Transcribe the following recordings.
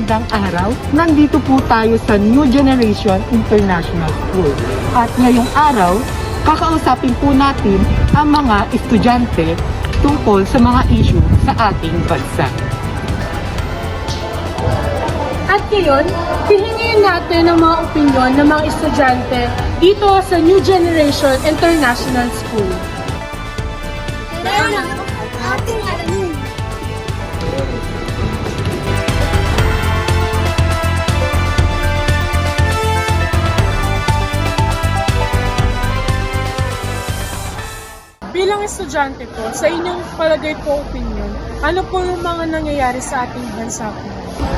magandang araw. Nandito po tayo sa New Generation International School. At ngayong araw, kakausapin po natin ang mga estudyante tungkol sa mga issue sa ating bansa. At ngayon, hihingin natin ang mga opinyon ng mga estudyante dito sa New Generation International School. Kailangan ating alamin. Bilang estudyante po, sa inyong palagay po opinyon, ano po yung mga nangyayari sa ating bansa po?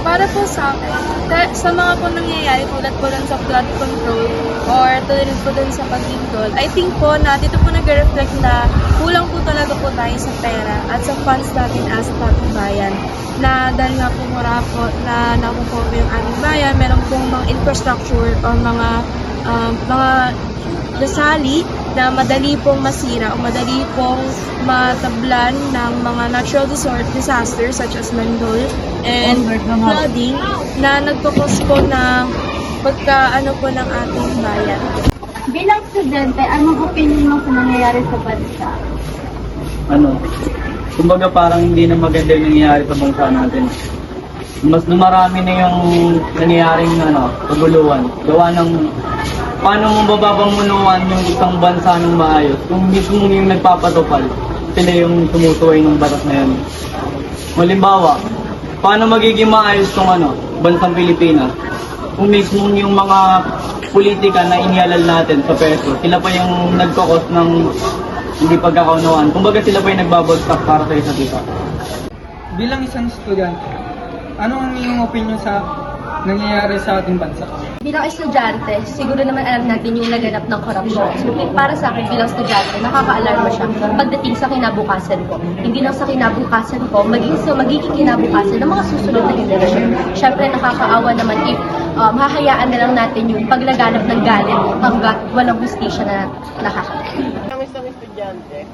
Para po sa akin, sa mga po nangyayari tulad po dun sa flood control or tulad po dun sa paglindol, I think po na dito po nag-reflect na kulang po talaga po tayo sa pera at sa funds natin as ating bayan. Na dahil nga po mura po na nakupo po yung ating bayan, meron pong mga infrastructure o mga dasali na madali pong masira o madali pong matablan ng mga natural disasters such as landfall and flooding na nagkakos po ng pagkaano po ng ating bayan. Bilang estudyante, anong opinion mo sa nangyayari sa bansa? Kumbaga parang hindi na maganda yung nangyayari sa bansa natin. Mas dumarami na yung nangyayaring kaguluhan. Gawa ng paano mo bababanguluhan yung isang bansa ng maayos kung mismo yung nagpapatupal, sila yung tumutuway ng batas na yun. Halimbawa, paano magiging maayos tong bansang Pilipinas kung mismo yung mga politika na inihalal natin sa peso, sila pa yung nagkakos ng hindi pagkakaunawaan. Kumbaga sila pa yung nagbabagsak para sa isa't isa. Bilang isang estudyante, ano ang iyong opinion sa nangyayari sa ating bansa? Bilang estudyante, siguro naman alam natin yung naganap ng korupsyon. So, para sa akin bilang estudyante, nakaka-alarma siya pagdating sa kinabukasan ko. Hindi lang sa kinabukasan ko, magiging kinabukasan ng mga susunod na generasyon. Siyempre, nakakaawa naman if hahayaan na lang natin yung paglaganap ng galit hanggat walang hustisya na nakakatawa. Ang isang estudyante,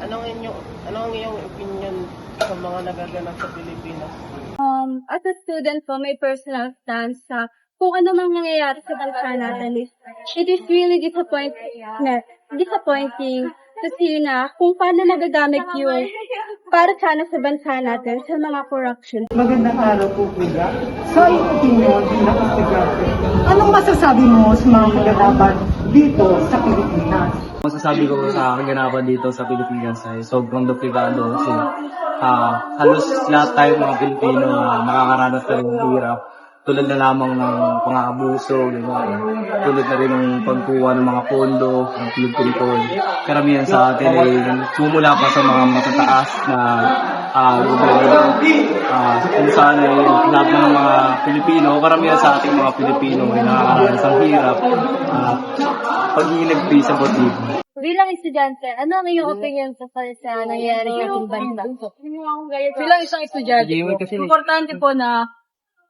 anong iyong opinion sa mga nagaganap sa Pilipinas? As a student po, may personal stance sa kung ano mang nangyayari sa bansa natin is, it is really disappointing to see na kung paano nagagamit yung para sana sa bansa natin sa mga corruption. Magandang araw po, Kuya. Sa iyong opinion bilang estudyante, anong masasabi mo sa mga kaganapan dito sa Pilipinas? Masasabi ko sa kaganapan dito sa Pilipinas ay sobrang duplikado kasi halos lahat tayo mga Pilipino nakakaranas na rin ng hirap. Tulad na lamang ng pang-aabuso, tulad na rin ng pagkuha ng mga pondo, ng flood control. Karamihan sa atin ay sumula pa sa mga matataas na gobyerno. Kung saan ay lahat ng mga Pilipino, karamihan sa ating mga Pilipino ay nakakaranas ng hirap at pag-iinagpi sa motibo. Bilang estudyante, ano ang iyong opinion sa nangyayari sa ating bansa? Bilang isang estudyante po, importante po na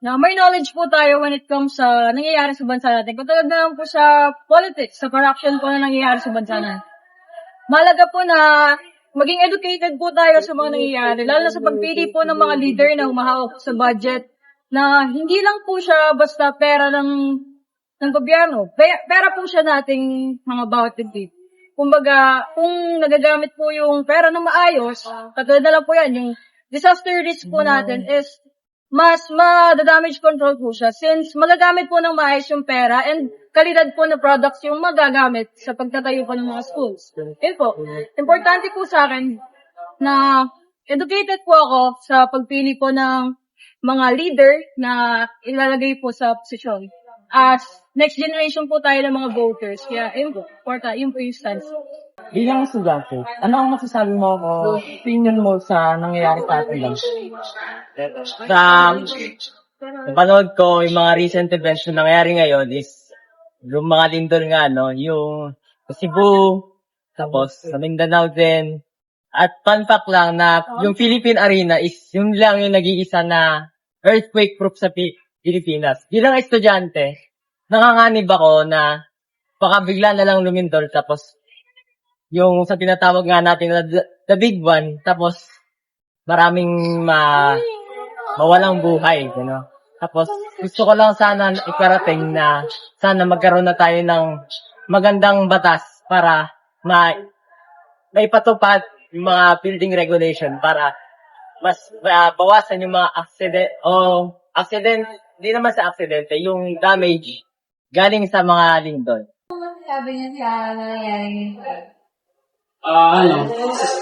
may knowledge po tayo when it comes sa nangyayari sa bansa natin. Katulad na lang po sa politics, sa corruption po na nangyayari sa bansa natin. Mahalaga po na maging educated po tayo sa mga nangyayari, lalo na sa pagpili po ng mga leader na humahawak sa budget, na hindi lang po siya basta pera ng gobyerno. Pera po siya nating mga bawat people. Kumbaga, kung nagagamit po yung pera ng maayos, katulad na lang po yan, yung disaster risk po natin is mas ma-damage control po siya since magagamit po ng maayos yung pera and kalidad po na products yung magagamit sa pagtatayo po ng mga schools. Yun po. Importante po sa akin na educated po ako sa pagpili po ng mga leader na ilalagay po sa posisyon. As next generation po tayo ng mga voters. Kaya yun po. Yun po yung stance. Bilang estudyante, ano ang masasabi mo o opinion mo sa nangyayari sa ating bansa? Napanood ko yung mga recent events na nangyayari ngayon is yung mga lindol nga, yung sa Cebu, tapos sa Mindanao din. At fun fact lang na yung Philippine Arena is yung lang yung nag-iisa na earthquake-proof sa Pilipinas. Bilang estudyante, nanganganib ako na baka bigla na lang lumindol tapos yung sa tinatawag nga natin na the big one, tapos maraming mawalang buhay, Tapos, gusto ko lang sana iparating na sana magkaroon na tayo ng magandang batas para maipatupad yung mga building regulation para mas bawasan yung mga accident, hindi naman sa aksidente, yung damage galing sa mga lindol. Sabi niya sa nangyayari.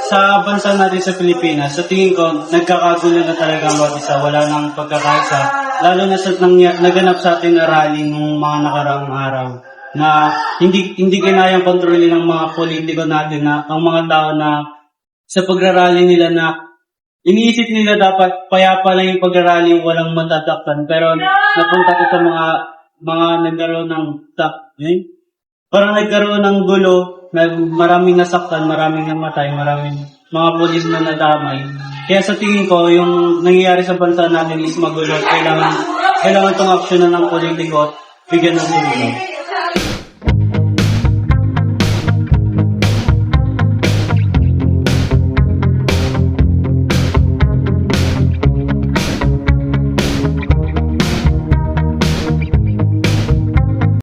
Sa bansa natin sa Pilipinas, sa tingin ko, nagkakagulo na talaga ang bawat isa. Wala nang pagkakaisa. Lalo na sa naganap sa atin na rally nung mga nakaraang araw na hindi kinayang kontrolin ng mga politiko natin na ang mga tao na sa pagrarally nila na iniisip nila dapat payapa lang yung pagrarally, walang matatakpan. Pero napunta ko sa mga nagkaroon ng parang nagkaroon ng gulo, maraming nasaktan, maraming namatay, maraming mga pulis na nadamay. Kaya sa tingin ko, yung nangyayari sa bansa natin is magulo. Kailangan itong aksyonan ng politiko at bigyan ng tulong.